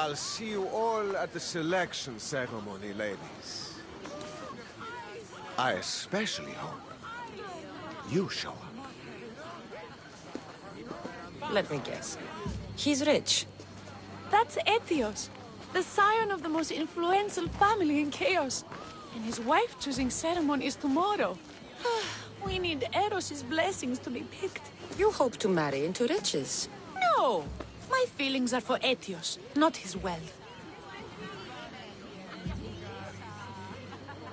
I'll see you all at the selection ceremony, ladies. I especially hope you show up. Let me guess. He's rich. That's Etios, the scion of the most influential family in Chaos. And his wife-choosing ceremony is tomorrow. We need Eros's blessings to be picked. You hope to marry into riches. No! My feelings are for Etios, not his wealth.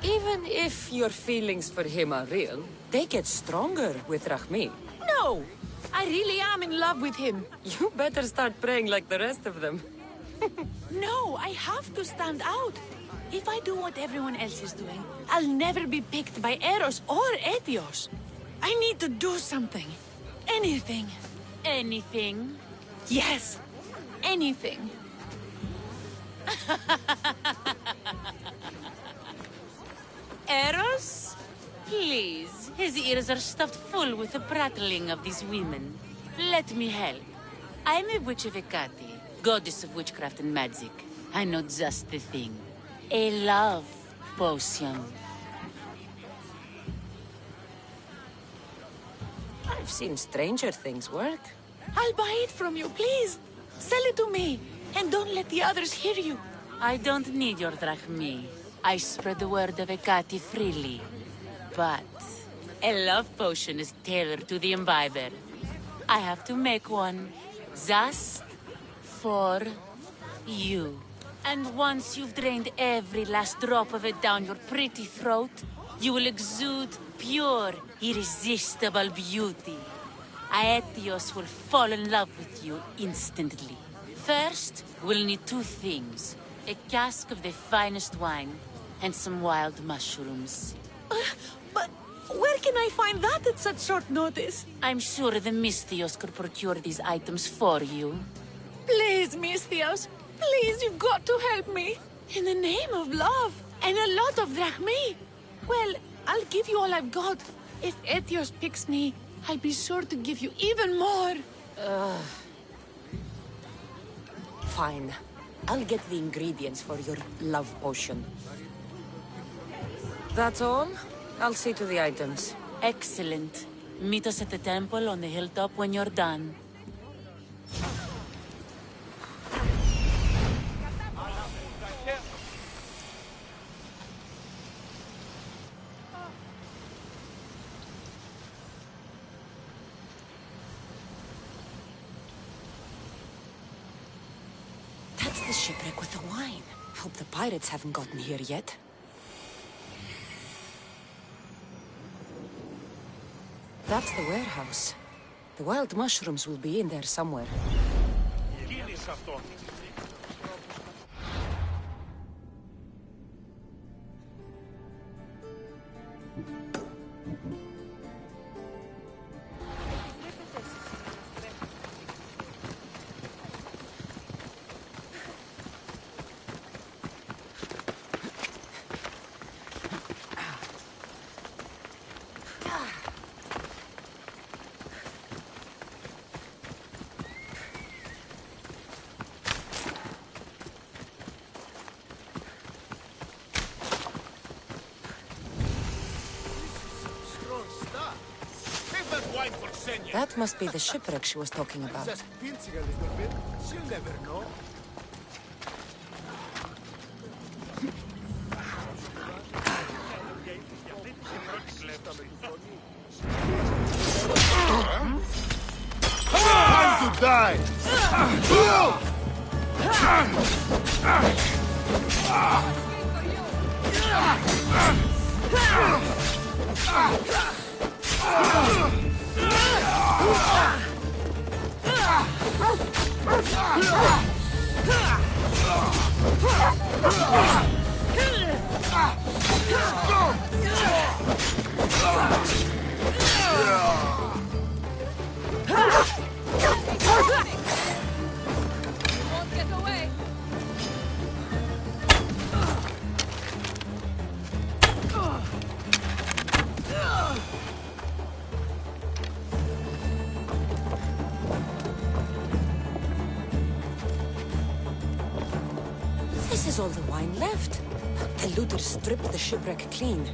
Even if your feelings for him are real, they get stronger with Rahmi. No! I really am in love with him. You better start praying like the rest of them. No, I have to stand out. If I do what everyone else is doing, I'll never be picked by Eros or Etios. I need to do something. Anything. Anything. Yes. Anything. Eros? Please. His ears are stuffed full with the prattling of these women. Let me help. I'm a witch of Hecate, goddess of witchcraft and magic. I know just the thing. A love potion. I've seen stranger things work. I'll buy it from you, please. Sell it to me, and don't let the others hear you. I don't need your drachmi. I spread the word of Hecate freely. But a love potion is tailored to the imbiber. I have to make one just for you. And once you've drained every last drop of it down your pretty throat, you will exude pure, irresistible beauty. Aetios will fall in love with you instantly. First, we'll need two things. A cask of the finest wine, and some wild mushrooms. But where can I find that at such short notice? I'm sure the Misthios could procure these items for you. Please, Misthios. Please, you've got to help me. In the name of love, and a lot of drachmi. Well, I'll give you all I've got. If Etios picks me, I'll be sure to give you even more. Fine. I'll get the ingredients for your love potion. That's all? I'll see to the items. Excellent. Meet us at the temple on the hilltop when you're done. That's the shipwreck with the wine. Hope the pirates haven't gotten here yet. That's the warehouse. The wild mushrooms will be in there somewhere. That must be the shipwreck she was talking about. Just pinching a little bit, she'll never know. Time to die! was all the wine left. The looters stripped the shipwreck clean.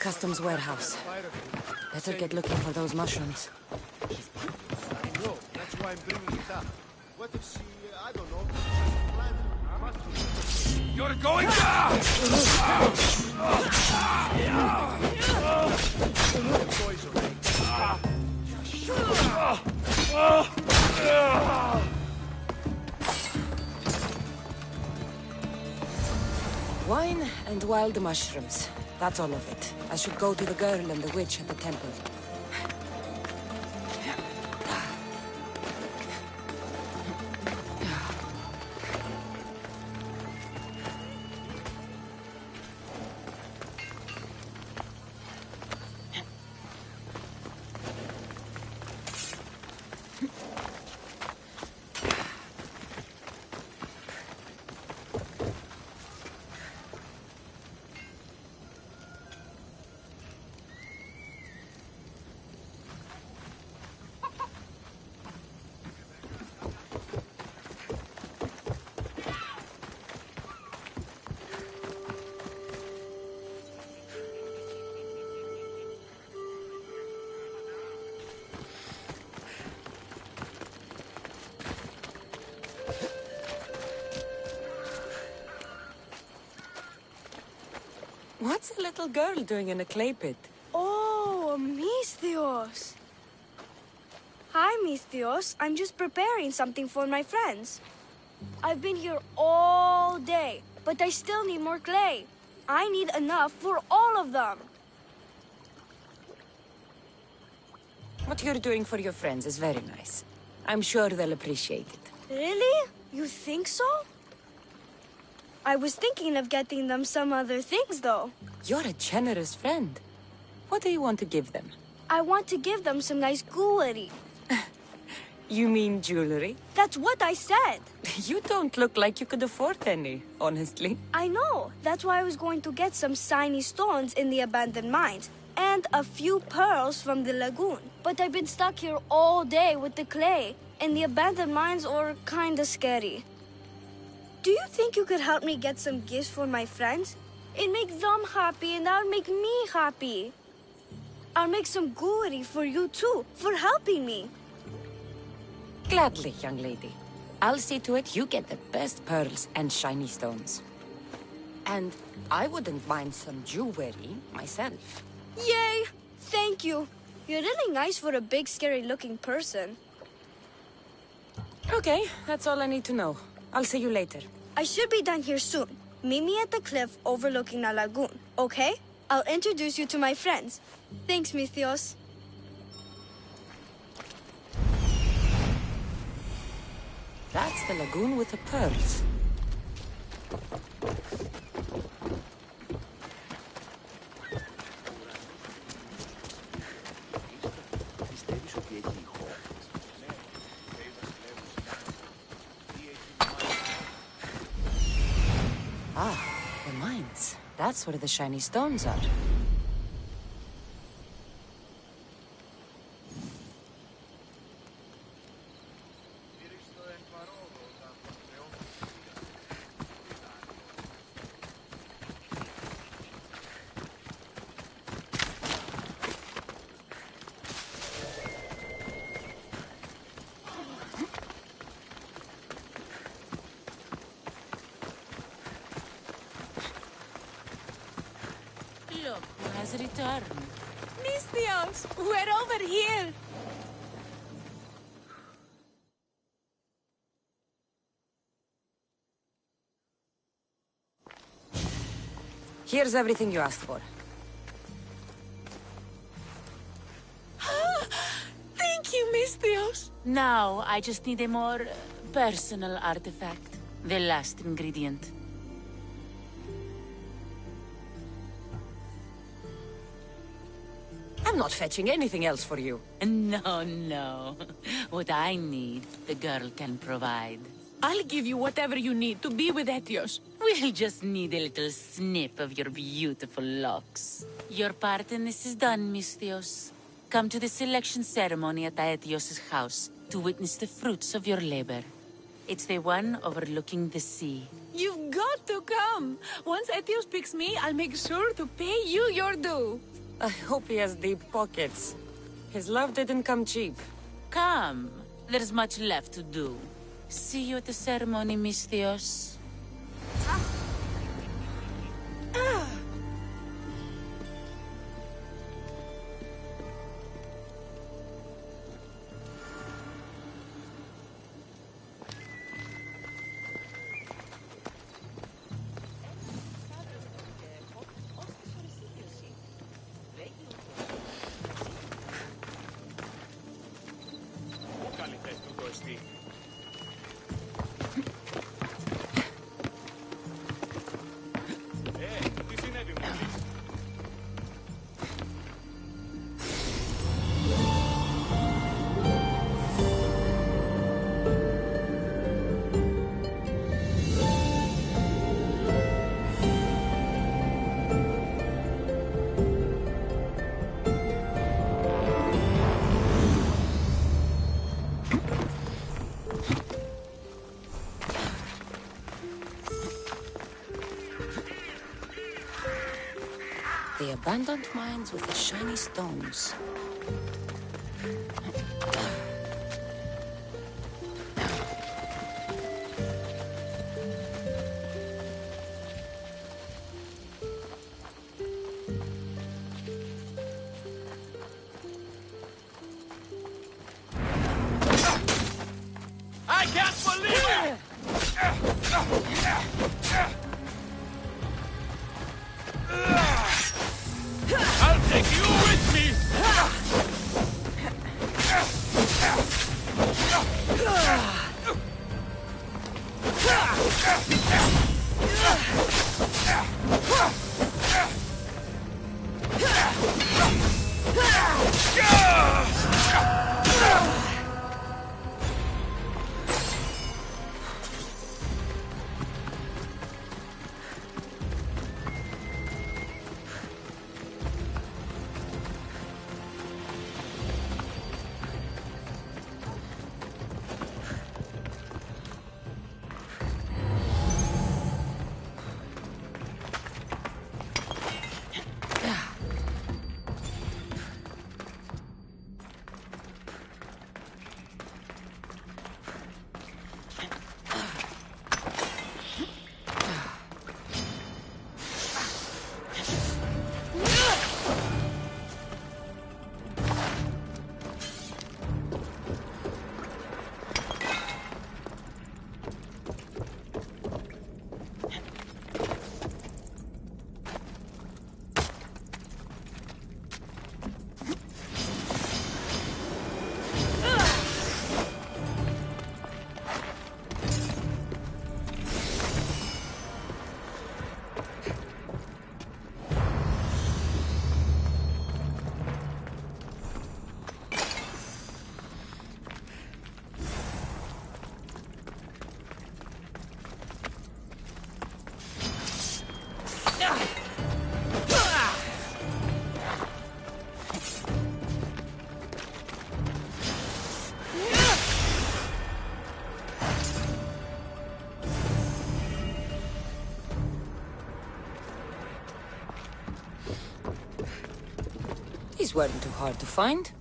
Customs warehouse. Better get looking for those mushrooms. No, that's why I'm bringing it up. What if she, I don't know, You're going down! Wine and wild mushrooms. That's all of it. I should go to the girl and the witch at the temple. What's a little girl doing in a clay pit? Oh, Misthios. Hi, Misthios. I'm just preparing something for my friends. I've been here all day, but I still need more clay. I need enough for all of them. What you're doing for your friends is very nice. I'm sure they'll appreciate it. Really? You think so? I was thinking of getting them some other things, though. You're a generous friend. What do you want to give them? I want to give them some nice jewelry. You mean jewelry? That's what I said. You don't look like you could afford any, honestly. I know. That's why I was going to get some shiny stones in the abandoned mines. And a few pearls from the lagoon. But I've been stuck here all day with the clay. And the abandoned mines are kinda scary. Do you think you could help me get some gifts for my friends? It'd make them happy and that'll make me happy. I'll make some jewelry for you too, for helping me. Gladly, young lady. I'll see to it you get the best pearls and shiny stones. And I wouldn't mind some jewelry myself. Yay! Thank you. You're really nice for a big, scary-looking person. Okay, that's all I need to know. I'll see you later. I should be done here soon. Meet me at the cliff overlooking the lagoon, okay? I'll introduce you to my friends. Thanks, Mithios. That's the lagoon with the pearls. Ah, the mines. That's where the shiny stones are. Look who has returned. Mithios, we're over here. Here's everything you asked for. Thank you, Mithios. Now, I just need a more personal artifact. The last ingredient. I'm not fetching anything else for you. No, no. What I need, the girl can provide. I'll give you whatever you need to be with Etios. We'll just need a little snip of your beautiful locks. Your part in this is done, Mithios. Come to the selection ceremony at Aetios' house to witness the fruits of your labor. It's the one overlooking the sea. You've got to come. Once Etios picks me, I'll make sure to pay you your due. I hope he has deep pockets. His love didn't come cheap. Come. There's much left to do. See you at the ceremony, Mithios. The abandoned mines with the shiny stones. I can't believe it! I'll take you with me! These weren't too hard to find.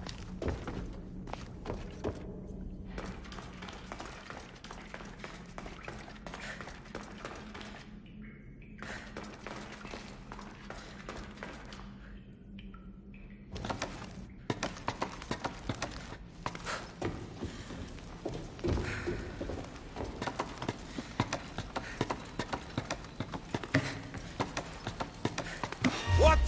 What?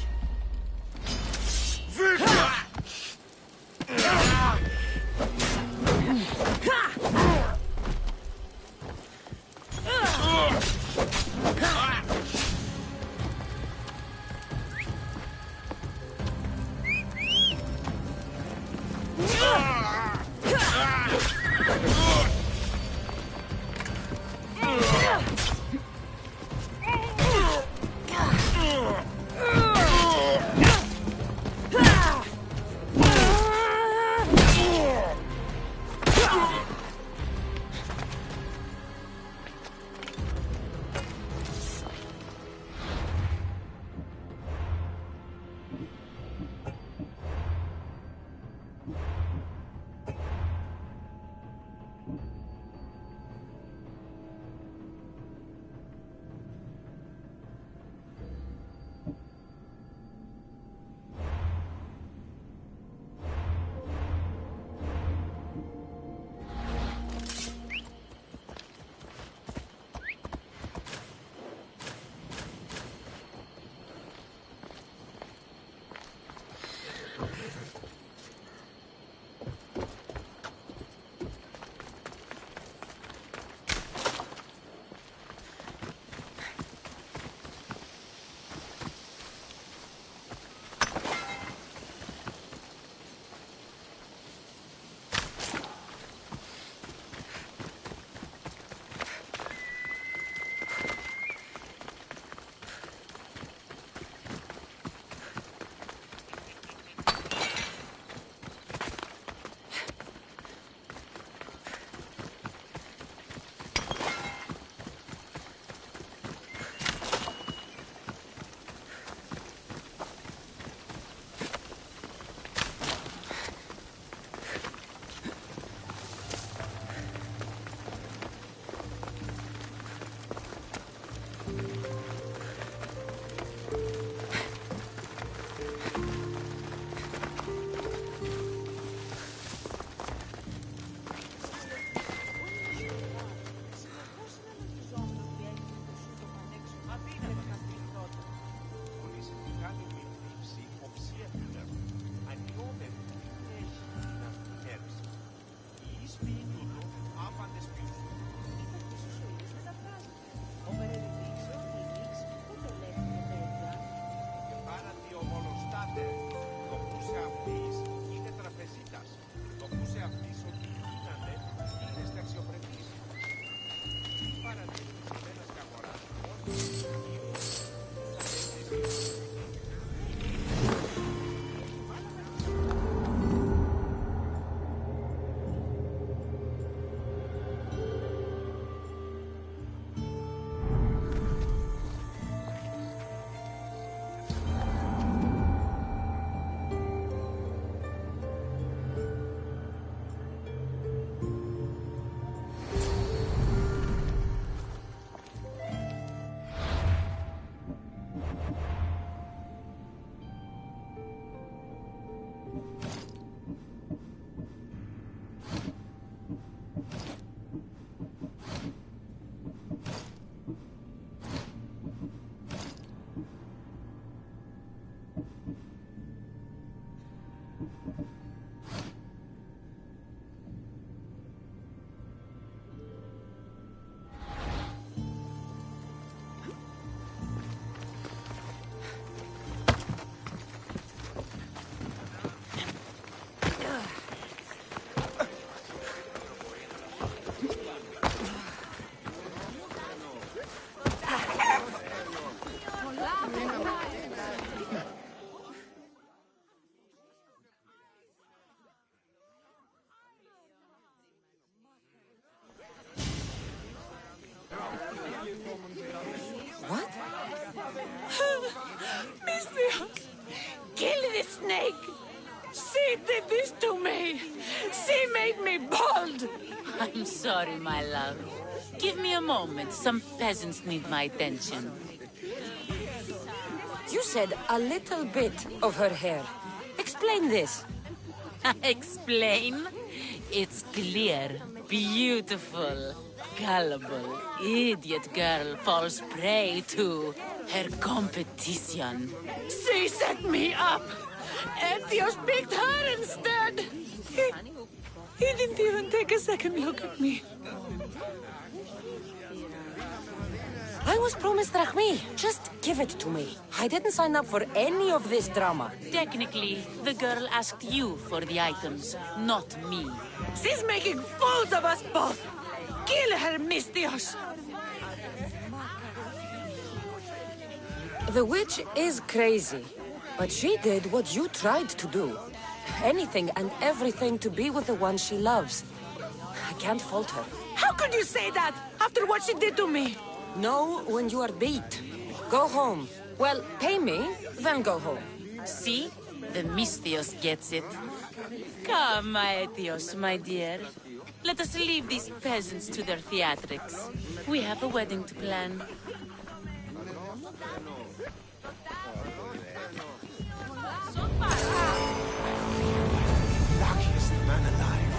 mistake! She did this to me! She made me bald! I'm sorry, my love. Give me a moment. Some peasants need my attention. You said a little bit of her hair. Explain this. Explain? It's clear, beautiful, gullible, idiot girl falls prey to her competition. She set me up! Etios picked her instead! He didn't even take a second look at me. I was promised Rahmi. Just give it to me. I didn't sign up for any of this drama. Technically, the girl asked you for the items, not me. She's making fools of us both! Kill her, Mistios! The witch is crazy, but she did what you tried to do. Anything and everything to be with the one she loves. I can't fault her. How could you say that after what she did to me? Know when you are beat. Go home. Well, pay me, then go home. See? The Mistios gets it. Come, my Etios, my dear. Let us leave these peasants to their theatrics. We have a wedding to plan. Luckiest man alive.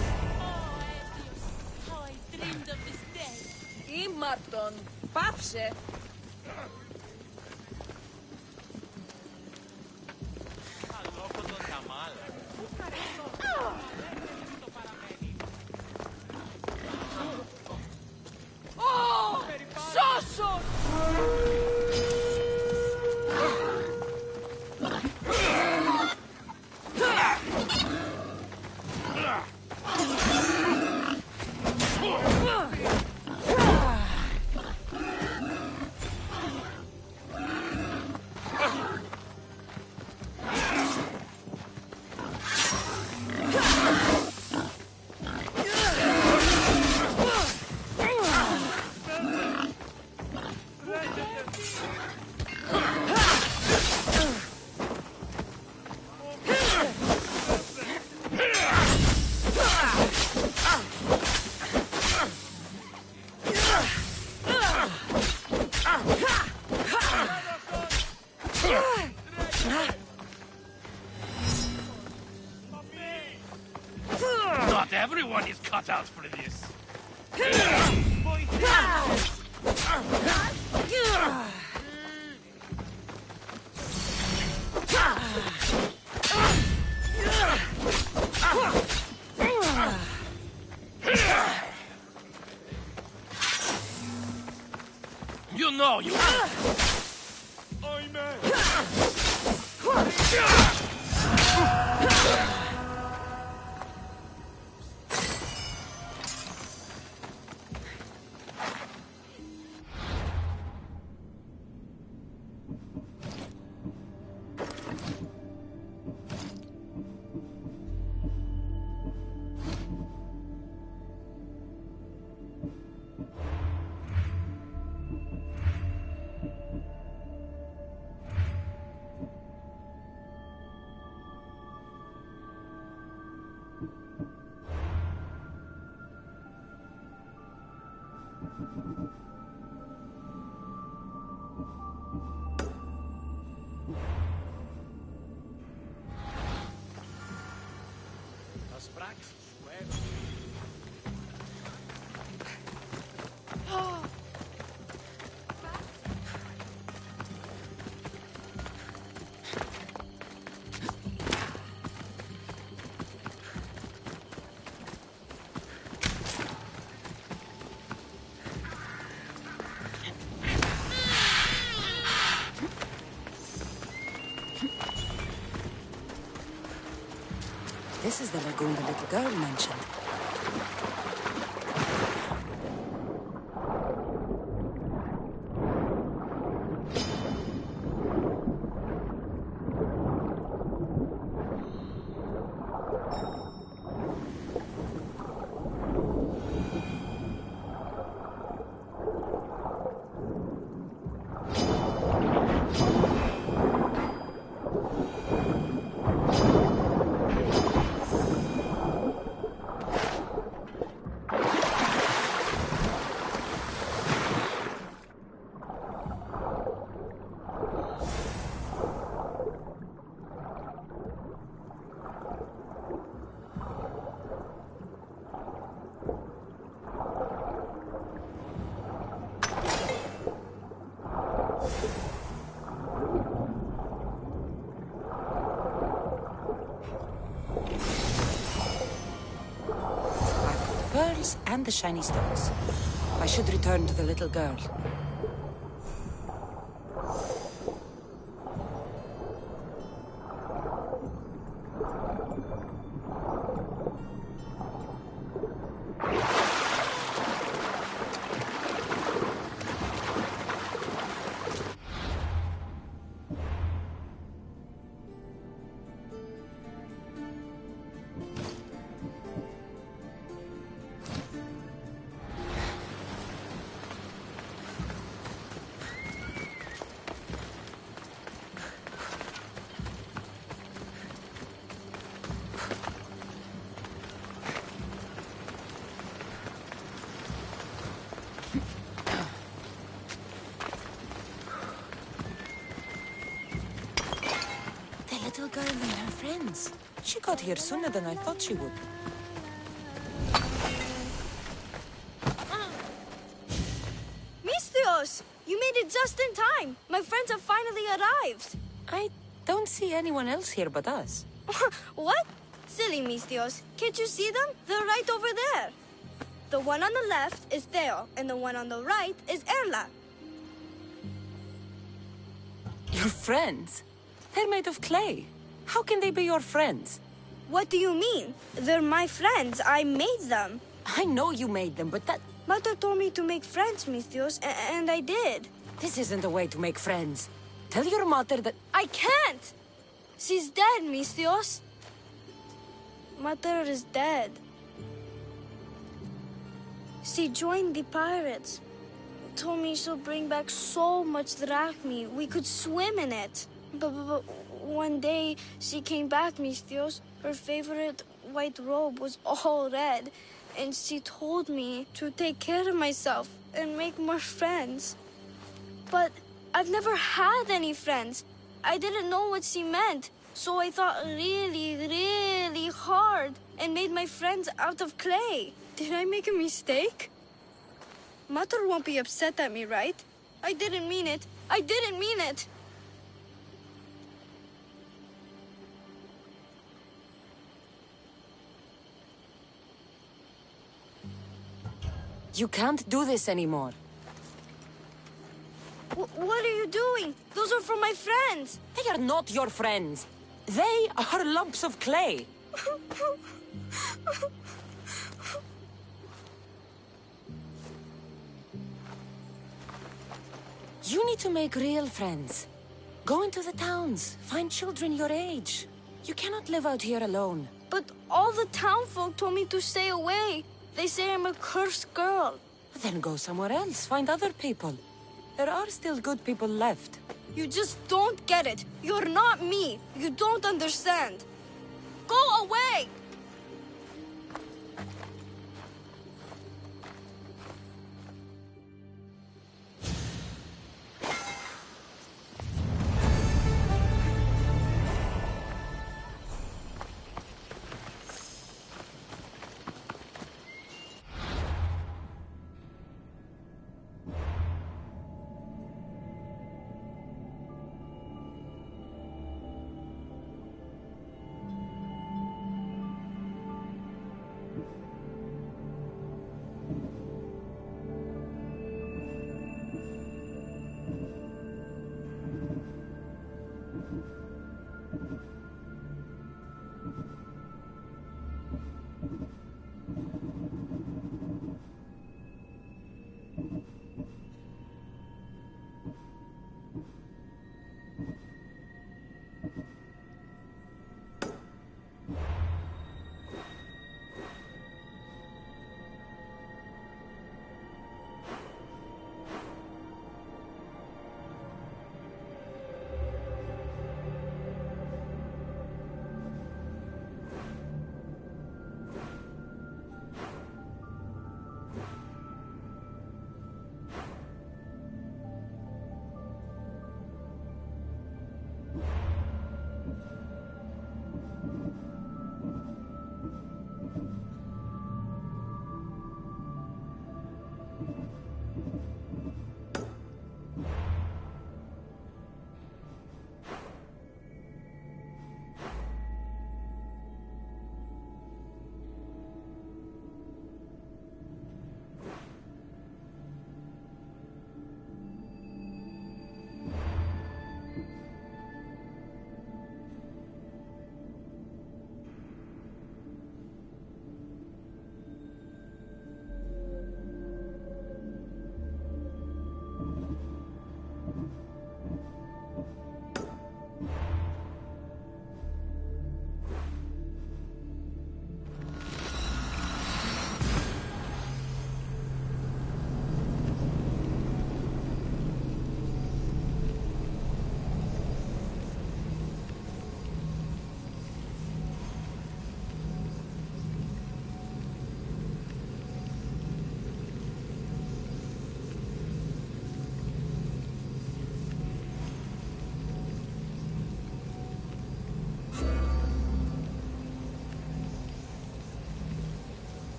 How I dreamed of this day. Ήμαρτον, πάψε! Σώσον! Not everyone is cut out for this. You know you. This is the lagoon the little girl mentioned. crystals and the shiny stones. I should return to the little girl. Little girl and her friends. She got here sooner than I thought she would. Misthios! You made it just in time! My friends have finally arrived! I don't see anyone else here but us. What? Silly Misthios. Can't you see them? They're right over there. The one on the left is Theo, and the one on the right is Erla. Your friends? They're made of clay. How can they be your friends? What do you mean? They're my friends. I made them. I know you made them, but that... Mother told me to make friends, Misthios, and I did. This isn't a way to make friends. Tell your mother that... I can't! She's dead, Misthios. Mother is dead. She joined the pirates. Told me she'll bring back so much drachmi. We could swim in it. But one day, she came back, Misthios. Her favorite white robe was all red. And she told me to take care of myself and make more friends. But I've never had any friends. I didn't know what she meant. So I thought really, really hard and made my friends out of clay. Did I make a mistake? Mother won't be upset at me, right? I didn't mean it. I didn't mean it. You can't do this anymore. What are you doing? Those are for my friends. They are not your friends. They are lumps of clay. You need to make real friends. Go into the towns. Find children your age. You cannot live out here alone. But all the town folk told me to stay away. They say I'm a cursed girl. Then go somewhere else. Find other people. There are still good people left. You just don't get it. You're not me. You don't understand. Go away!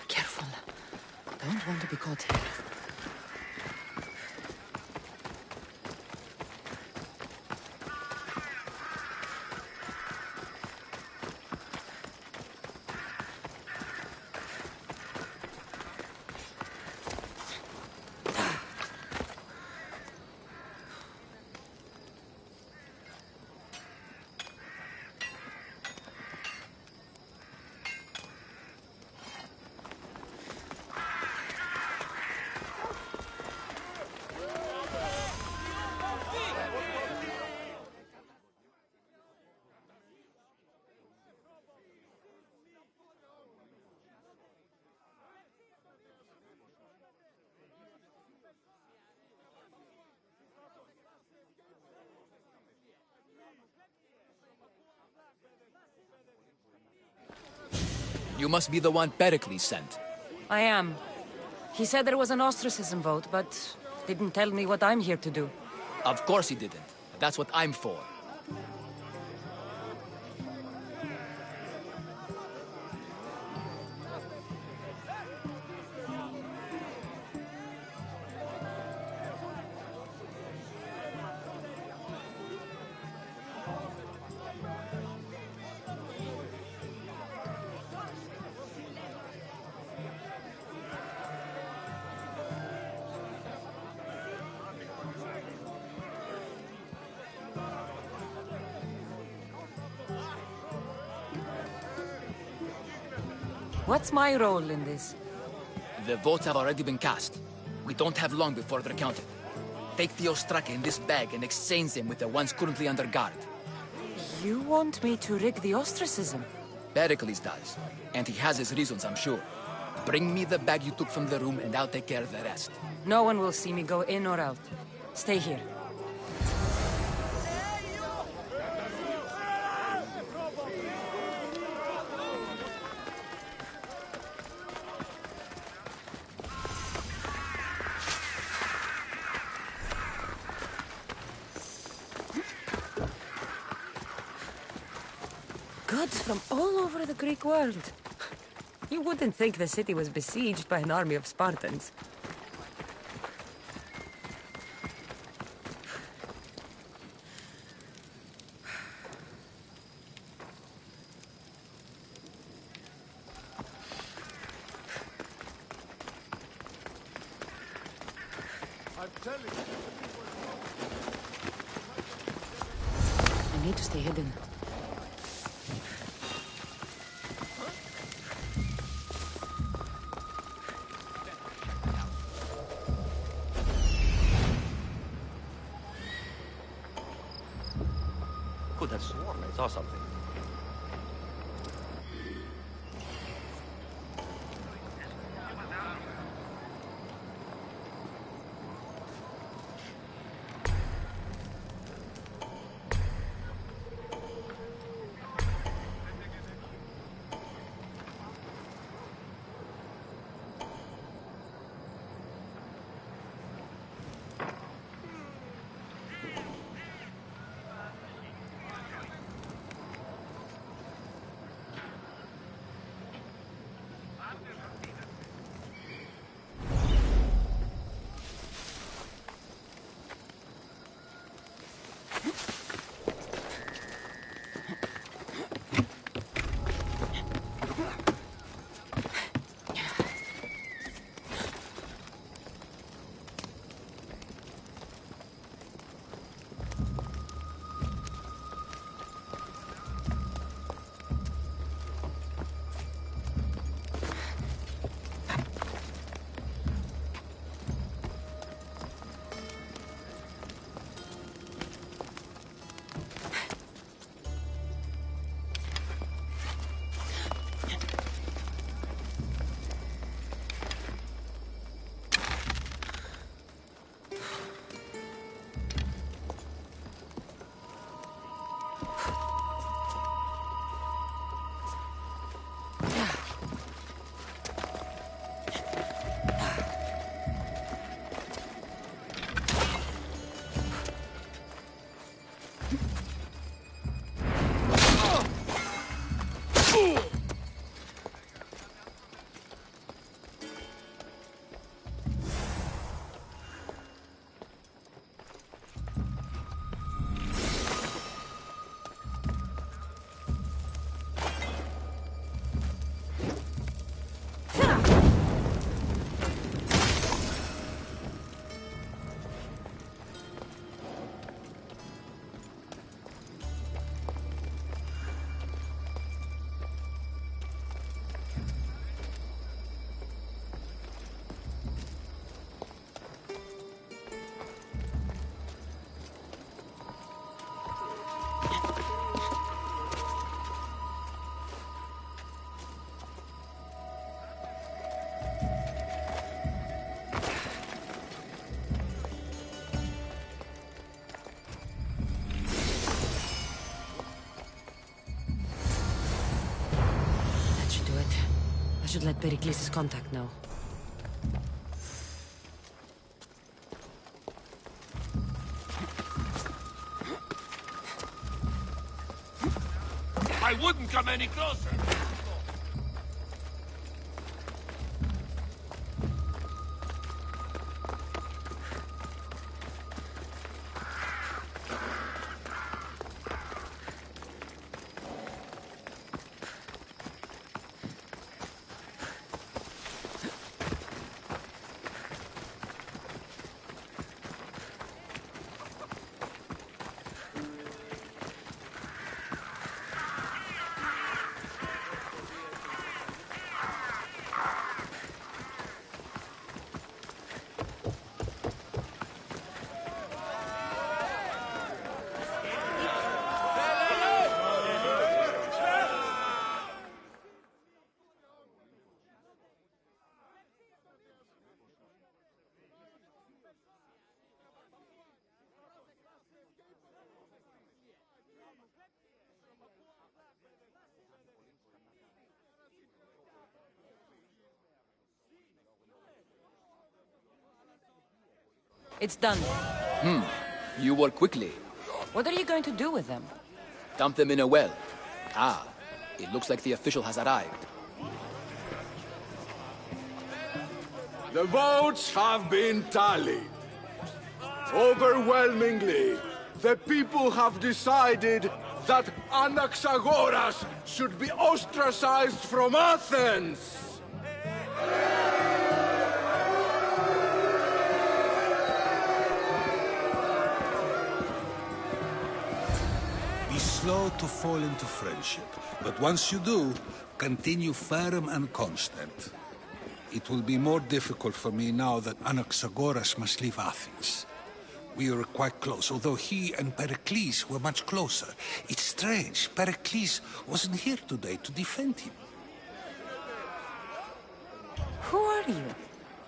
Careful. Don't want to be caught here. You must be the one Pericles sent. I am. He said there was an ostracism vote, but didn't tell me what I'm here to do. Of course he didn't. That's what I'm for. What's my role in this? The votes have already been cast. We don't have long before they're counted. Take the Ostraka in this bag and exchange them with the ones currently under guard. You want me to rig the ostracism? Pericles does. And he has his reasons, I'm sure. Bring me the bag you took from the room and I'll take care of the rest. No one will see me go in or out. Stay here. Gods from all over the Greek world. You wouldn't think the city was besieged by an army of Spartans. I'm telling you. I need to stay hidden. Could have sworn I saw something. should let Pericles' contact know. I wouldn't come any closer. It's done. You work quickly. What are you going to do with them? Dump them in a well. Ah, it looks like the official has arrived. The votes have been tallied. Overwhelmingly, the people have decided that Anaxagoras should be ostracized from Athens! Be slow to fall into friendship, but once you do, continue firm and constant. It will be more difficult for me now that Anaxagoras must leave Athens. We were quite close, although he and Pericles were much closer. It's strange, Pericles wasn't here today to defend him. Who are you?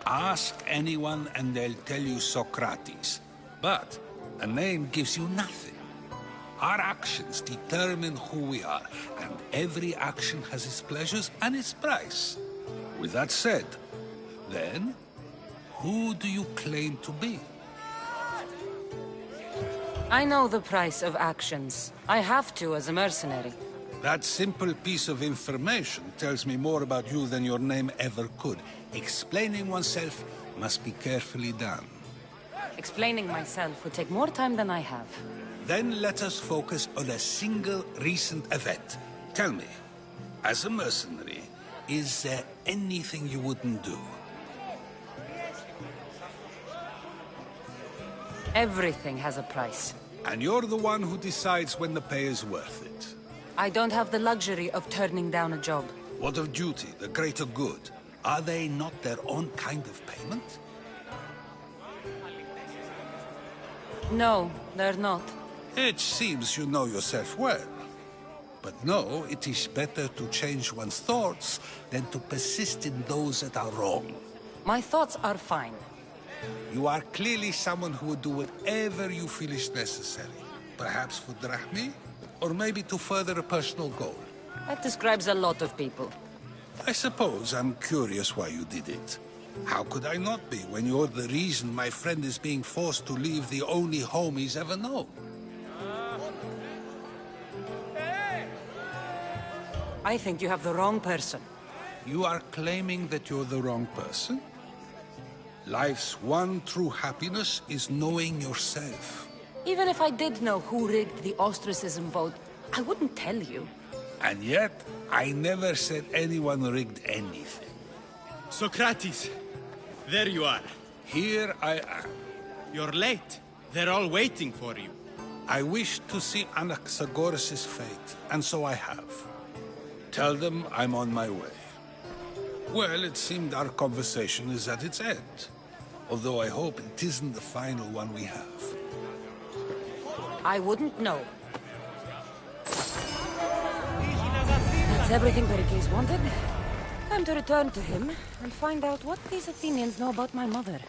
Ask anyone and they'll tell you Socrates. But a name gives you nothing. Our actions determine who we are, and every action has its pleasures and its price. With that said, then, who do you claim to be? I know the price of actions. I have to as a mercenary. That simple piece of information tells me more about you than your name ever could. Explaining oneself must be carefully done. Explaining myself would take more time than I have. Then let us focus on a single recent event. Tell me, as a mercenary, is there anything you wouldn't do? Everything has a price. And you're the one who decides when the pay is worth it. I don't have the luxury of turning down a job. What of duty, the greater good? Are they not their own kind of payment? No, they're not. It seems you know yourself well. But no, it is better to change one's thoughts than to persist in those that are wrong. My thoughts are fine. You are clearly someone who would do whatever you feel is necessary. Perhaps for drachmi, or maybe to further a personal goal. That describes a lot of people. I suppose I'm curious why you did it. How could I not be when you're the reason my friend is being forced to leave the only home he's ever known? I think you have the wrong person. You are claiming that you're the wrong person? Life's one true happiness is knowing yourself. Even if I did know who rigged the ostracism vote, I wouldn't tell you. And yet, I never said anyone rigged anything. Socrates, there you are. Here I am. You're late. They're all waiting for you. I wish to see Anaxagoras' fate, and so I have. Tell them I'm on my way. Well, it seemed our conversation is at its end. Although I hope it isn't the final one we have. I wouldn't know. That's everything Pericles wanted. Time to return to him and find out what these Athenians know about my mother.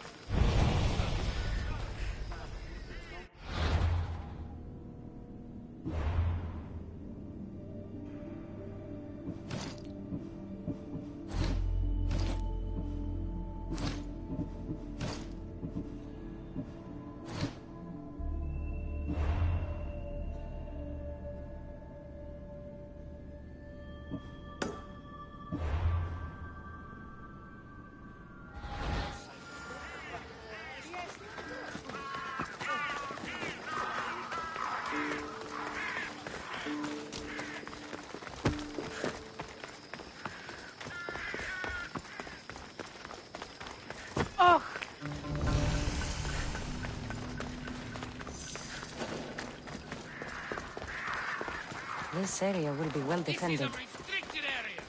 This area will be well defended. Restricted area.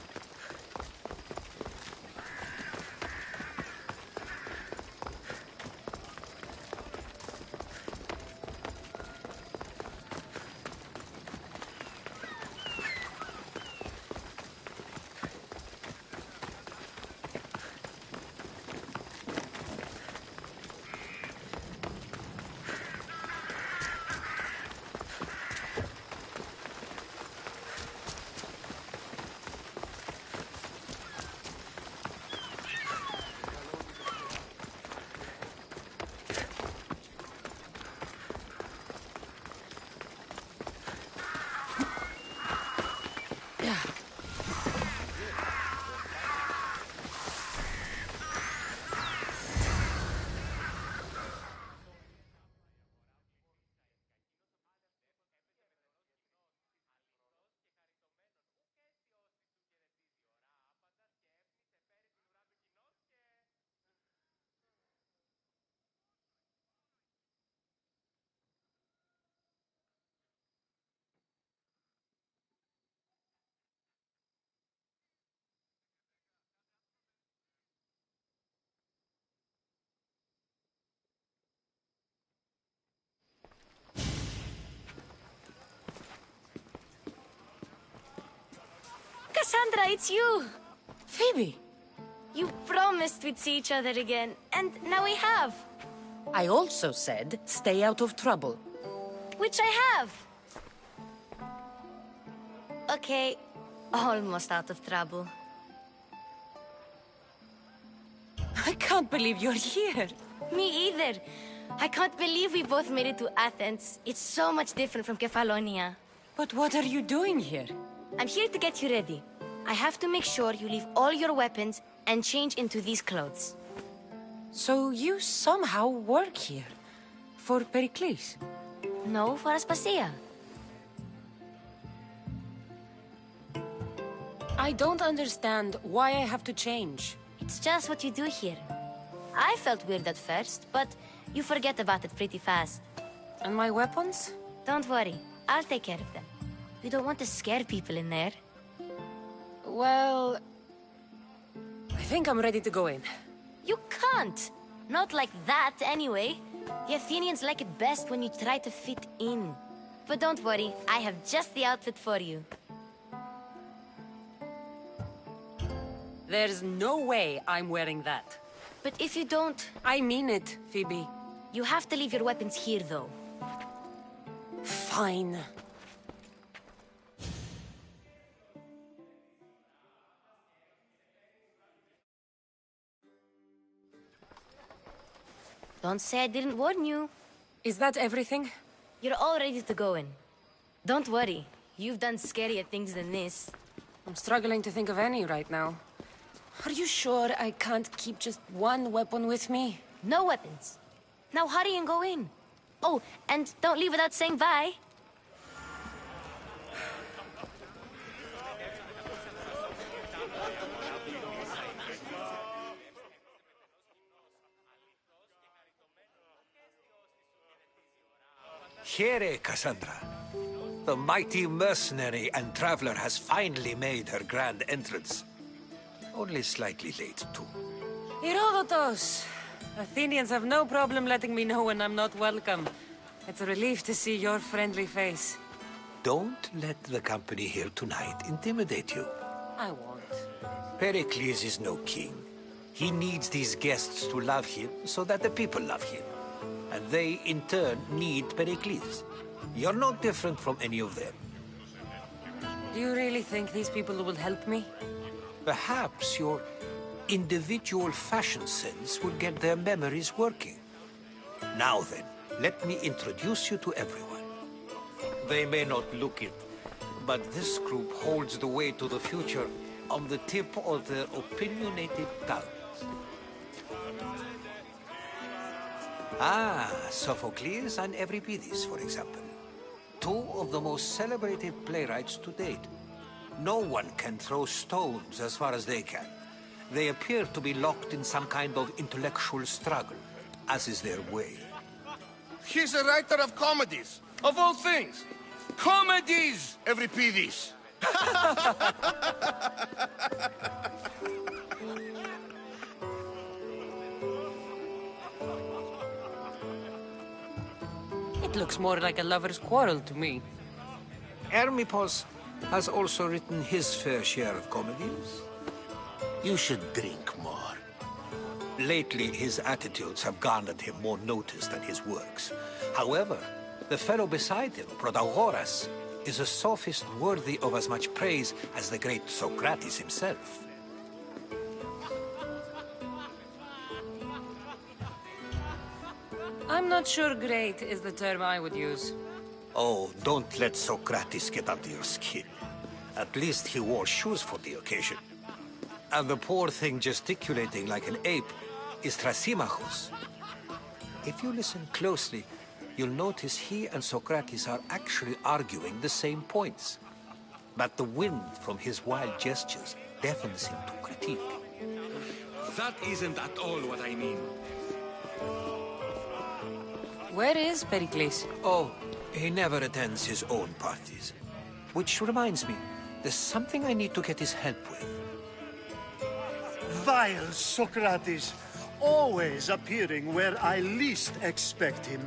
Cassandra, it's you! Phoebe! You promised we'd see each other again, and now we have. I also said, stay out of trouble. Which I have. Okay, almost out of trouble. I can't believe you're here. Me either. I can't believe we both made it to Athens. It's so much different from Kefalonia. But what are you doing here? I'm here to get you ready. I have to make sure you leave all your weapons and change into these clothes. So you somehow work here? For Pericles? No, for Aspasia. I don't understand why I have to change. It's just what you do here. I felt weird at first, but you forget about it pretty fast. And my weapons? Don't worry, I'll take care of them. We don't want to scare people in there. Well... I think I'm ready to go in. You can't! Not like that, anyway. The Athenians like it best when you try to fit in. But don't worry, I have just the outfit for you. There's no way I'm wearing that. But if you don't... I mean it, Phoebe. You have to leave your weapons here, though. Fine. Don't say I didn't warn you. Is that everything? You're all ready to go in. Don't worry. You've done scarier things than this. I'm struggling to think of any right now. Are you sure I can't keep just one weapon with me? No weapons. Now hurry and go in. Oh, and don't leave without saying bye. Here, Cassandra. The mighty mercenary and traveler has finally made her grand entrance. Only slightly late, too. Herodotos! Athenians have no problem letting me know when I'm not welcome. It's a relief to see your friendly face. Don't let the company here tonight intimidate you. I won't. Pericles is no king. He needs these guests to love him so that the people love him. And they, in turn, need Pericles. You're no different from any of them. Do you really think these people will help me? Perhaps your individual fashion sense will get their memories working. Now then, let me introduce you to everyone. They may not look it, but this group holds the way to the future on the tip of their opinionated tongues. Ah, Sophocles and Euripides, for example. Two of the most celebrated playwrights to date. No one can throw stones as far as they can. They appear to be locked in some kind of intellectual struggle, as is their way. He's a writer of comedies, of all things. Comedies, Euripides! It looks more like a lover's quarrel to me. Hermippos has also written his fair share of comedies. You should drink more. Lately, his attitudes have garnered him more notice than his works. However, the fellow beside him, Protagoras, is a sophist worthy of as much praise as the great Socrates himself. I'm not sure great is the term I would use. Oh, don't let Socrates get under your skin. At least he wore shoes for the occasion. And the poor thing gesticulating like an ape is Thrasymachus. If you listen closely, you'll notice he and Socrates are actually arguing the same points. But the wind from his wild gestures deafens him to critique. That isn't at all what I mean. Where is Pericles? Oh, he never attends his own parties. Which reminds me, there's something I need to get his help with. Vile Socrates, always appearing where I least expect him.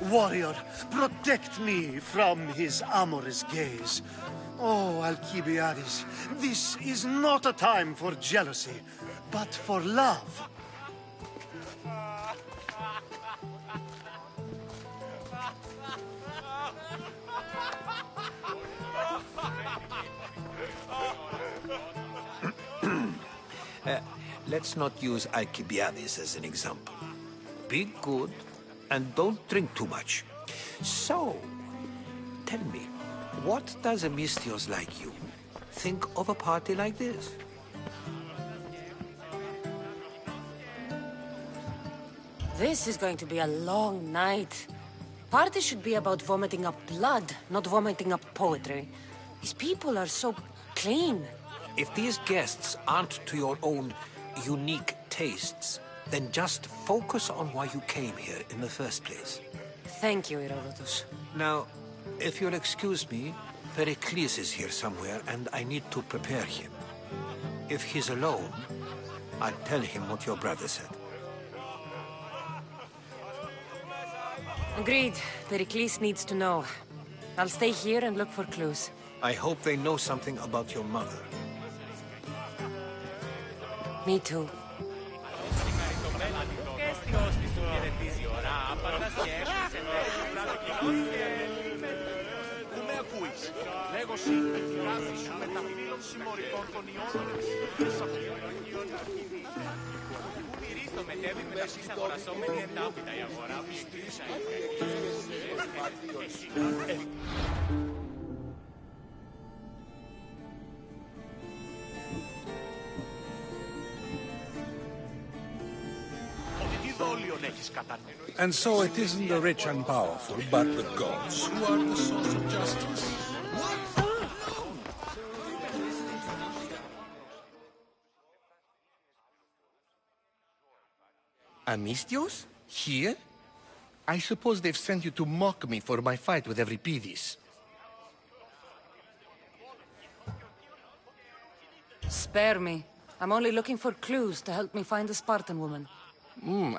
Warrior, protect me from his amorous gaze. Oh, Alcibiades, this is not a time for jealousy, but for love. Let's not use Alcibiades as an example. Be good, and don't drink too much. So, tell me, what does a Misthios like you think of a party like this? This is going to be a long night. Party should be about vomiting up blood, not vomiting up poetry. These people are so clean. If these guests aren't to your own unique tastes, then just focus on why you came here in the first place. Thank you, Herodotus. Now, if you'll excuse me, Pericles is here somewhere, and I need to prepare him. If he's alone, I'll tell him what your brother said. Agreed. Pericles needs to know. I'll stay here and look for clues. I hope they know something about your mother. Me too. And so it isn't the rich and powerful, but the gods who are the source of justice. Amistios? Here? I suppose they've sent you to mock me for my fight with Euripides. Spare me. I'm only looking for clues to help me find the Spartan woman.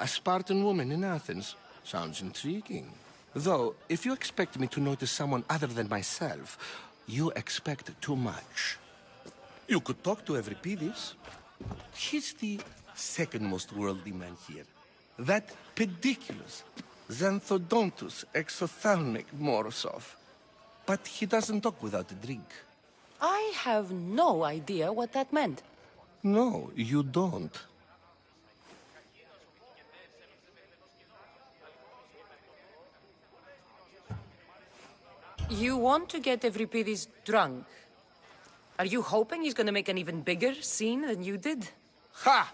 A Spartan woman in Athens. Sounds intriguing. Though, if you expect me to notice someone other than myself, you expect too much. You could talk to Euripides. He's the second most worldly man here. That pediculous, xanthodontus, exophthalmic Morosov. But he doesn't talk without a drink. I have no idea what that meant. No, you don't. You want to get Euripides drunk? Are you hoping he's gonna make an even bigger scene than you did? Ha!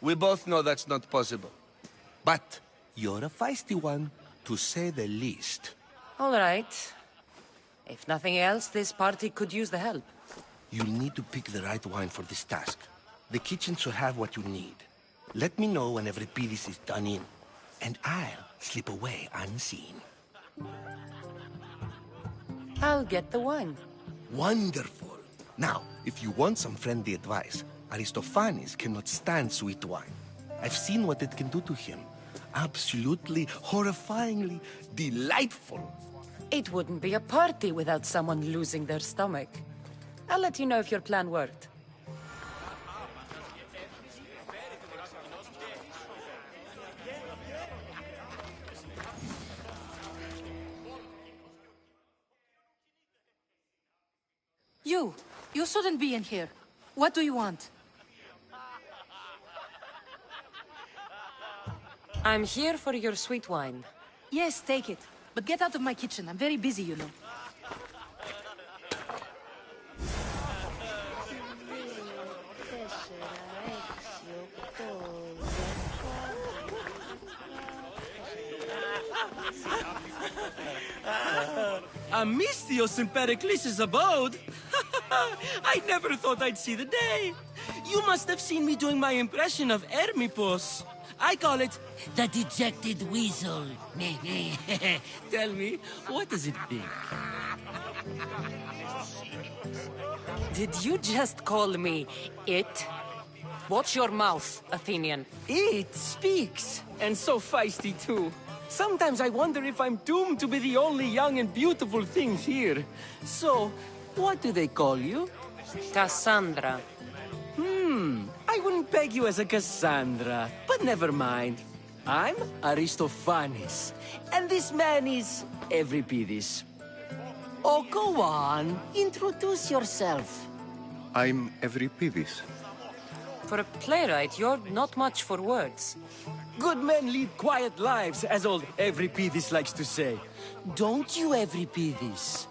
We both know that's not possible. But you're a feisty one, to say the least. All right. If nothing else, this party could use the help. You'll need to pick the right wine for this task. The kitchen should have what you need. Let me know when Euripides is done in, and I'll slip away unseen. I'll get the wine. Wonderful. Now, if you want some friendly advice, Aristophanes cannot stand sweet wine. I've seen what it can do to him. Absolutely, horrifyingly delightful. It wouldn't be a party without someone losing their stomach. I'll let you know if your plan worked. You shouldn't be in here. What do you want? I'm here for your sweet wine. Yes, take it. But get out of my kitchen. I'm very busy, you know. Amistios in Pericles' abode? I never thought I'd see the day. You must have seen me doing my impression of Hermipos. I call it the dejected weasel. Tell me, what does it think? Did you just call me it? Watch your mouth, Athenian. It speaks, and so feisty too. Sometimes I wonder if I'm doomed to be the only young and beautiful thing here. So, what do they call you? Cassandra. I wouldn't peg you as a Cassandra, but never mind. I'm Aristophanes, and this man is Euripides. Oh, go on. Introduce yourself. I'm Euripides. For a playwright, you're not much for words. Good men lead quiet lives, as old Euripides likes to say. Don't you, Euripides?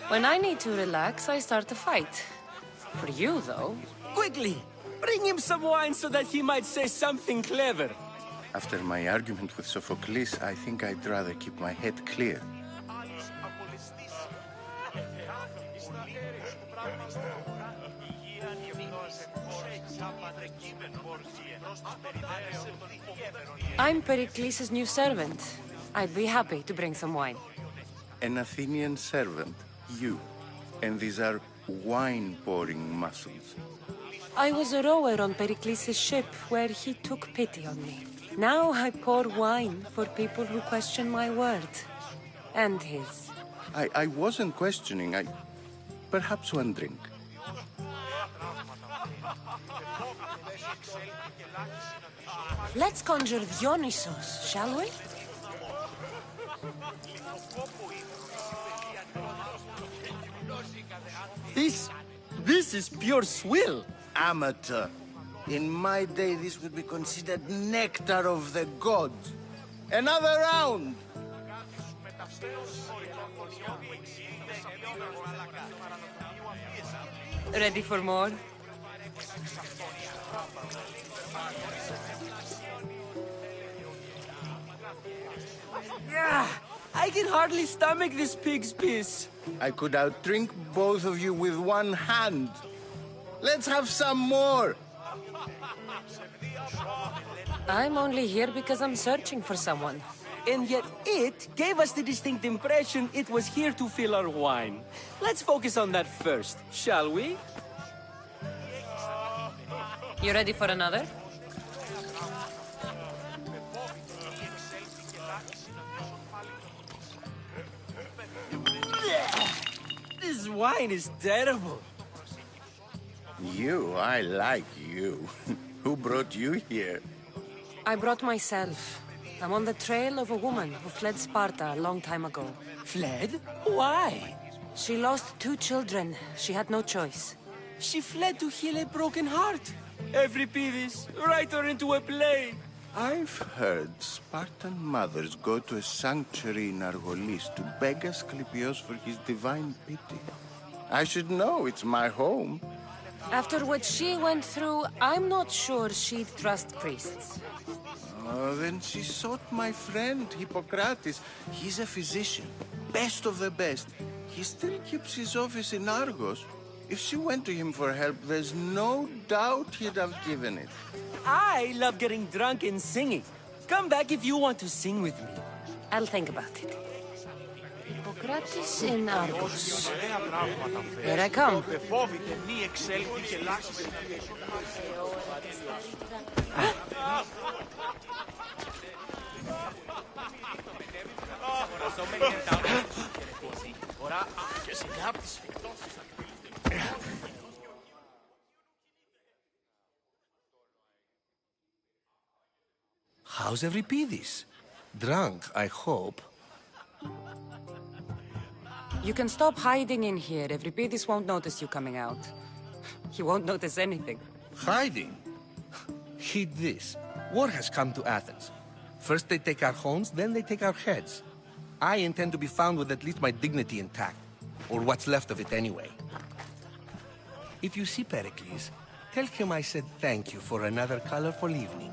When I need to relax, I start a fight. For you, though... Quickly! Bring him some wine so that he might say something clever. After my argument with Sophocles, I think I'd rather keep my head clear. I'm Pericles' new servant. I'd be happy to bring some wine. An Athenian servant, you. And these are wine-pouring muscles. I was a rower on Pericles' ship, where he took pity on me. Now I pour wine for people who question my word. And his. I wasn't questioning. Perhaps one drink. Let's conjure Dionysos, shall we? This is pure swill. Amateur. In my day, this would be considered nectar of the gods. Another round! Ready for more? Yeah, I can hardly stomach this pig's piss. I could outdrink both of you with one hand. Let's have some more! I'm only here because I'm searching for someone. And yet it gave us the distinct impression it was here to fill our wine. Let's focus on that first, shall we? You ready for another? This wine is terrible. You, I like you. Who brought you here? I brought myself. I'm on the trail of a woman who fled Sparta a long time ago. Fled? Why? She lost 2 children. She had no choice. She fled to heal a broken heart. Euripides, write her into a play. I've heard Spartan mothers go to a sanctuary in Argolis to beg Asclepios for his divine pity. I should know, it's my home. After what she went through, I'm not sure she'd trust priests. Oh, then she sought my friend, Hippocrates. He's a physician, best of the best. He still keeps his office in Argos. If she went to him for help, there's no doubt he'd have given it. I love getting drunk and singing. Come back if you want to sing with me. I'll think about it. Hippocrates in Argos. Here I come. How's Euripides? Drunk, I hope. You can stop hiding in here. Euripides won't notice you coming out. He won't notice anything. Hiding? Heed this. War has come to Athens. First they take our homes, then they take our heads. I intend to be found with at least my dignity intact. Or what's left of it anyway. If you see Pericles, tell him I said thank you for another colorful evening.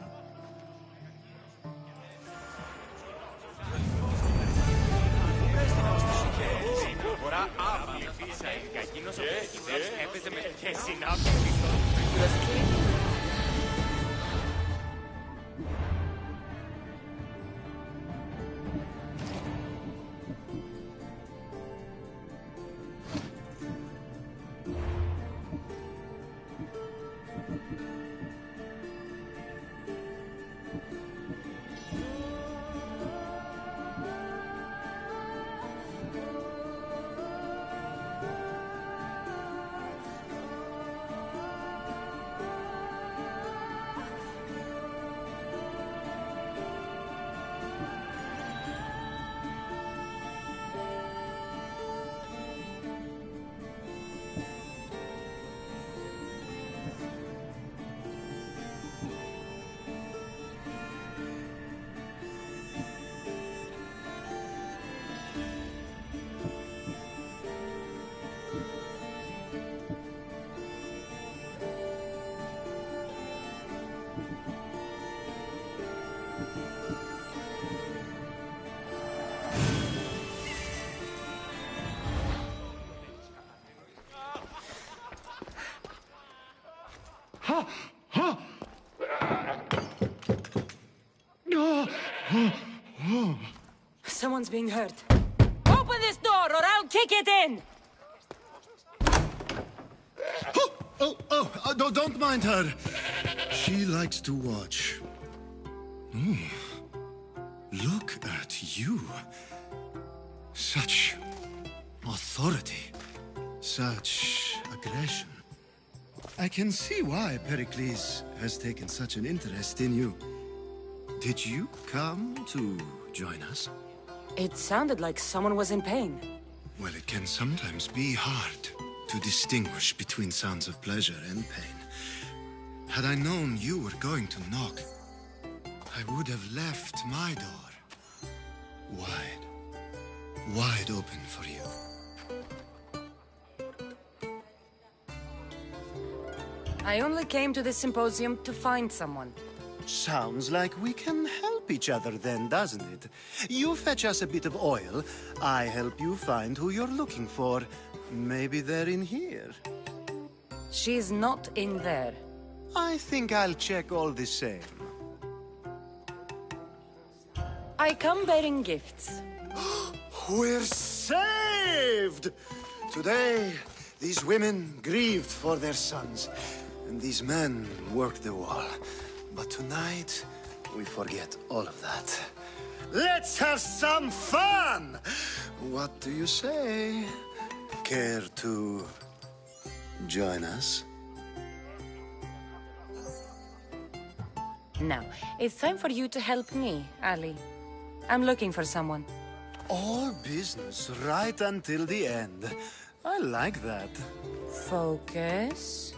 Someone's being hurt. Open this door or I'll kick it in! No, don't mind her. She likes to watch. Look at you. Such authority. Such aggression. I can see why Pericles has taken such an interest in you. Did you come to join us? It sounded like someone was in pain. Well, it can sometimes be hard to distinguish between sounds of pleasure and pain. Had I known you were going to knock, I would have left my door wide open for you. I only came to this symposium to find someone. Sounds like we can help each other then, doesn't it? You fetch us a bit of oil, I help you find who you're looking for. Maybe they're in here. She's not in there. I think I'll check all the same. I come bearing gifts. We're saved! Today, these women grieved for their sons, and these men worked the wall. But tonight, we forget all of that. Let's have some fun! What do you say? Care to join us? Now, it's time for you to help me, Ali. I'm looking for someone. All business right until the end. I like that. Focus.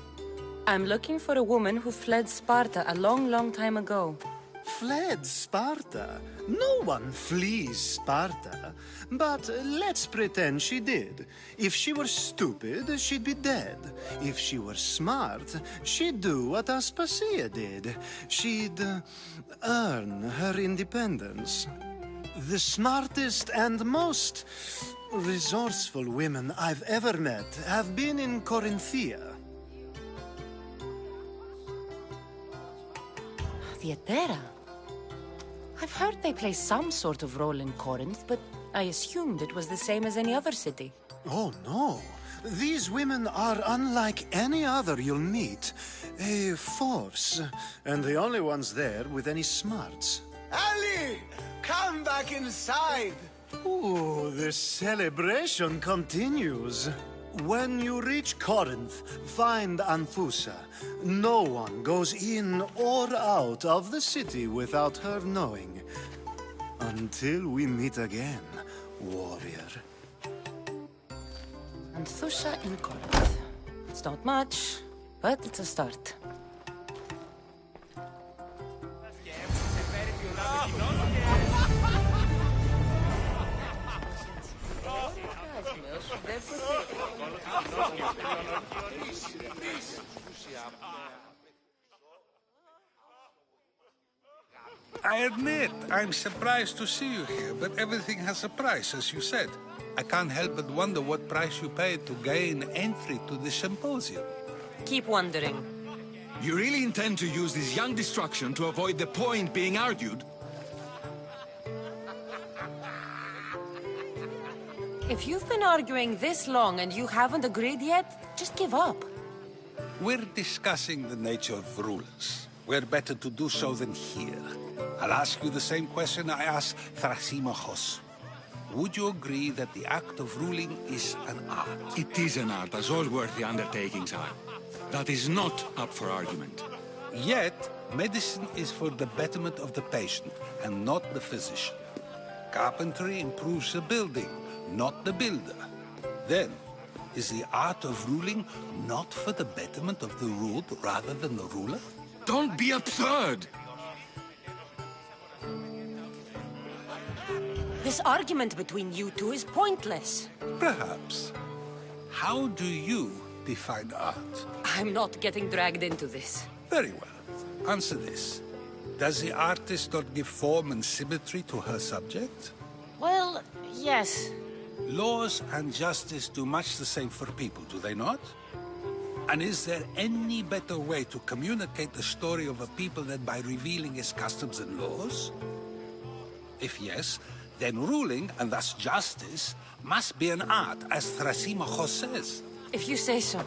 I'm looking for a woman who fled Sparta a long, long time ago. Fled Sparta? No one flees Sparta. But let's pretend she did. If she were stupid, she'd be dead. If she were smart, she'd do what Aspasia did. She'd earn her independence. The smartest and most resourceful women I've ever met have been in Corinthia. Theatera. I've heard they play some sort of role in Corinth, but I assumed it was the same as any other city. Oh, no. These women are unlike any other you'll meet. A force, and the only ones there with any smarts. Ali! Come back inside! Ooh, the celebration continues. When you reach Corinth, find Anfusa. No one goes in or out of the city without her knowing. Until we meet again, warrior. Anfusa in Corinth. It's not much, but it's a start. I admit, I'm surprised to see you here, but everything has a price, as you said. I can't help but wonder what price you paid to gain entry to the symposium. Keep wondering. You really intend to use this young destruction to avoid the point being argued? If you've been arguing this long and you haven't agreed yet, just give up. We're discussing the nature of rulers. Where better to do so than here? I'll ask you the same question I asked Thrasimachos. Would you agree that the act of ruling is an art? It is an art, as all worthy undertakings are. That is not up for argument. Yet, medicine is for the betterment of the patient, and not the physician. Carpentry improves the building, not the builder. Then, is the art of ruling not for the betterment of the ruled rather than the ruler? Don't be absurd! This argument between you two is pointless. Perhaps. How do you define art? I'm not getting dragged into this. Very well. Answer this. Does the artist not give form and symmetry to her subject? Well, yes. Laws and justice do much the same for people, do they not? And is there any better way to communicate the story of a people than by revealing its customs and laws? If yes, then ruling, and thus justice, must be an art, as Thrasimachos says. If you say so.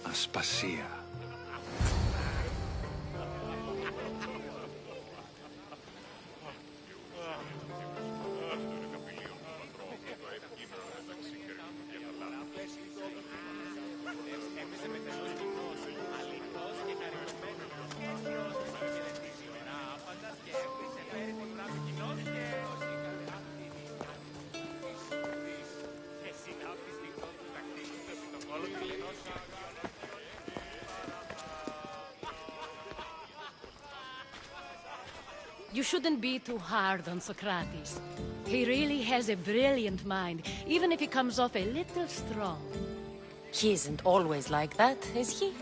Aspasia. You shouldn't be too hard on Socrates. He really has a brilliant mind, even if he comes off a little strong. He isn't always like that, is he?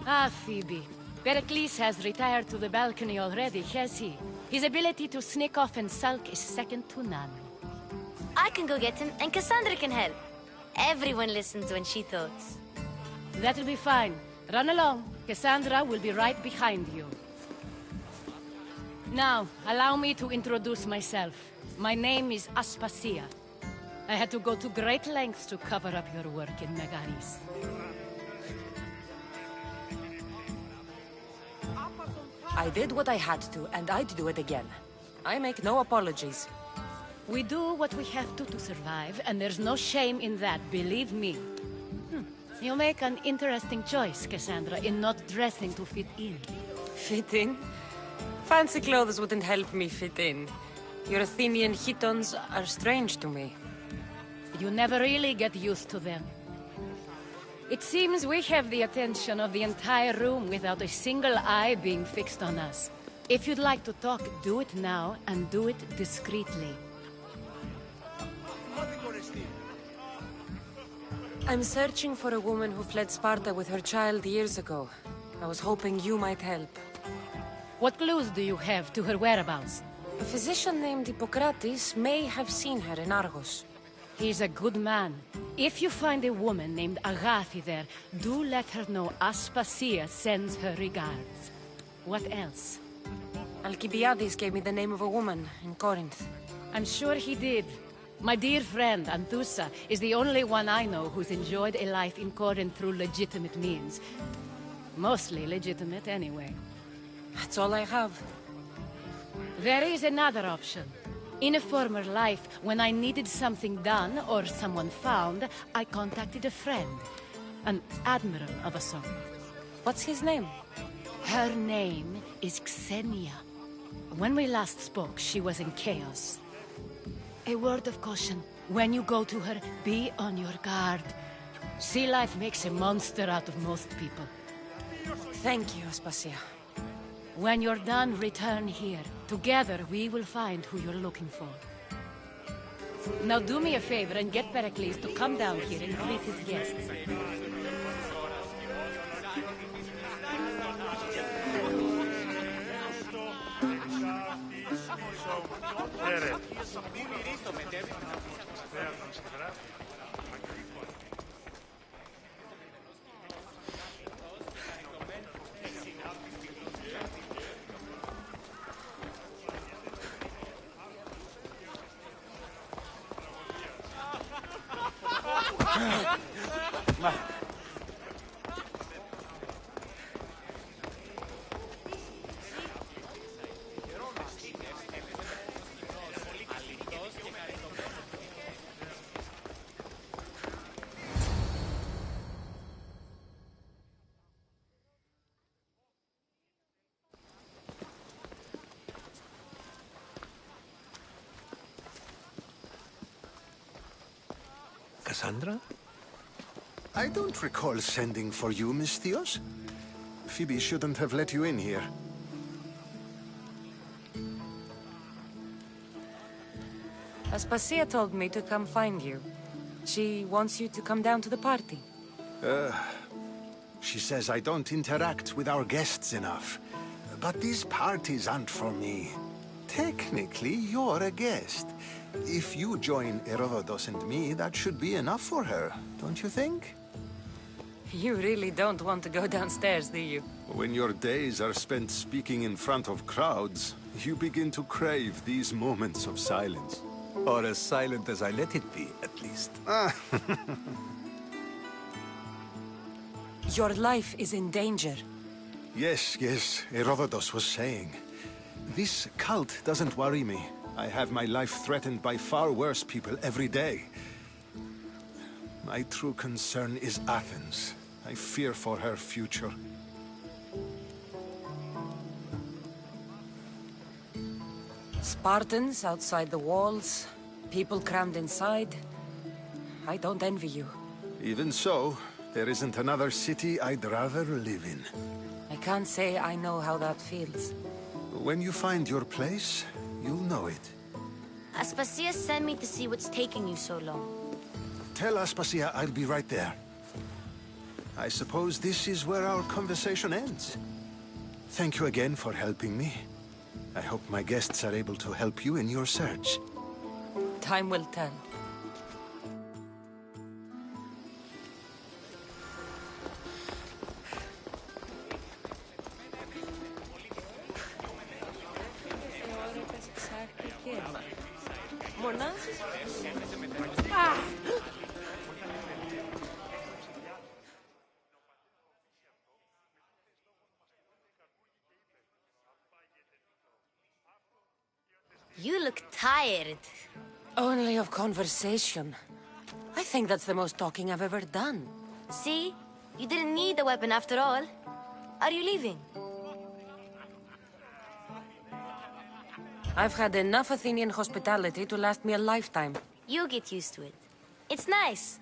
Ah, Phoebe. Pericles has retired to the balcony already, has he? His ability to sneak off and sulk is second to none. I can go get him, and Cassandra can help. Everyone listens when she talks. That'll be fine. Run along. Cassandra will be right behind you. Now, allow me to introduce myself. My name is Aspasia. I had to go to great lengths to cover up your work in Megaris. I did what I had to, and I'd do it again. I make no apologies. We do what we have to survive, and there's no shame in that, believe me. You make an interesting choice, Cassandra, in not dressing to fit in. Fit in? Fancy clothes wouldn't help me fit in. Your Athenian chitons are strange to me. You never really get used to them. It seems we have the attention of the entire room without a single eye being fixed on us. If you'd like to talk, do it now, and do it discreetly. I'm searching for a woman who fled Sparta with her child years ago. I was hoping you might help. What clues do you have to her whereabouts? A physician named Hippocrates may have seen her in Argos. He's a good man. If you find a woman named Agathi there, do let her know Aspasia sends her regards. What else? Alcibiades gave me the name of a woman in Corinth. I'm sure he did. My dear friend, Anthusa, is the only one I know who's enjoyed a life in Corinth through legitimate means. Mostly legitimate, anyway. That's all I have. There is another option. In a former life, when I needed something done or someone found, I contacted a friend. An admiral of a sort. What's his name? Her name is Xenia. When we last spoke, she was in chaos. A word of caution. When you go to her, be on your guard. Sea life makes a monster out of most people. Thank you, Aspasia. When you're done, return here. Together, we will find who you're looking for. Now do me a favor and get Pericles to come down here and greet his guests. Cassandra? I don't recall sending for you, Miss Theos. Phoebe shouldn't have let you in here. Aspasia told me to come find you. She wants you to come down to the party. She says I don't interact with our guests enough. But these parties aren't for me. Technically, you're a guest. If you join Herodotus and me, that should be enough for her, don't you think? You really don't want to go downstairs, do you? When your days are spent speaking in front of crowds, you begin to crave these moments of silence. Or as silent as I let it be, at least. Your life is in danger. Yes, Herodotus was saying. This cult doesn't worry me. I have my life threatened by far worse people every day. My true concern is Athens. I fear for her future. Spartans outside the walls, people crammed inside. I don't envy you. Even so, there isn't another city I'd rather live in. I can't say I know how that feels. When you find your place, you'll know it. Aspasia sent me to see what's taking you so long. Tell Aspasia I'll be right there. I suppose this is where our conversation ends. Thank you again for helping me. I hope my guests are able to help you in your search. Time will tell. You look tired. Only of conversation. I think that's the most talking I've ever done. See? You didn't need the weapon after all. Are you leaving? I've had enough Athenian hospitality to last me a lifetime. You get used to it. It's nice.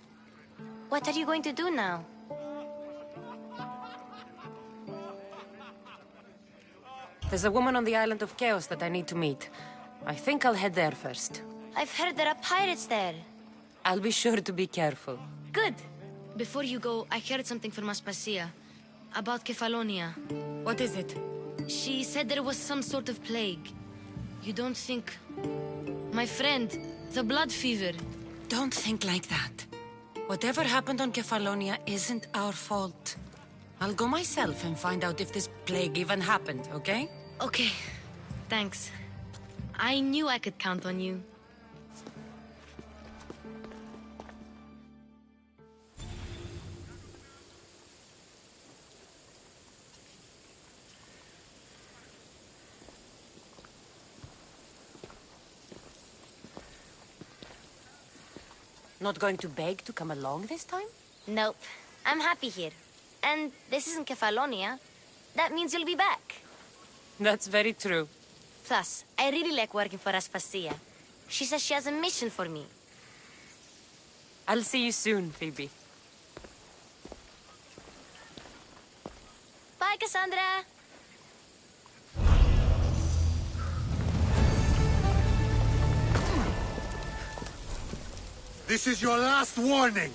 What are you going to do now? There's a woman on the island of Chaos that I need to meet. I think I'll head there first. I've heard there are pirates there. I'll be sure to be careful. Good. Before you go, I heard something from Aspasia. About Kefalonia. What is it? She said there was some sort of plague. You don't think... My friend, the blood fever. Don't think like that. Whatever happened on Kefalonia isn't our fault. I'll go myself and find out if this plague even happened, okay? Okay. Thanks. I knew I could count on you. Not going to beg to come along this time? Nope. I'm happy here. And this isn't Kefalonia. That means you'll be back. That's very true. Plus, I really like working for Aspasia. She says she has a mission for me. I'll see you soon, Phoebe. Bye, Cassandra! This is your last warning!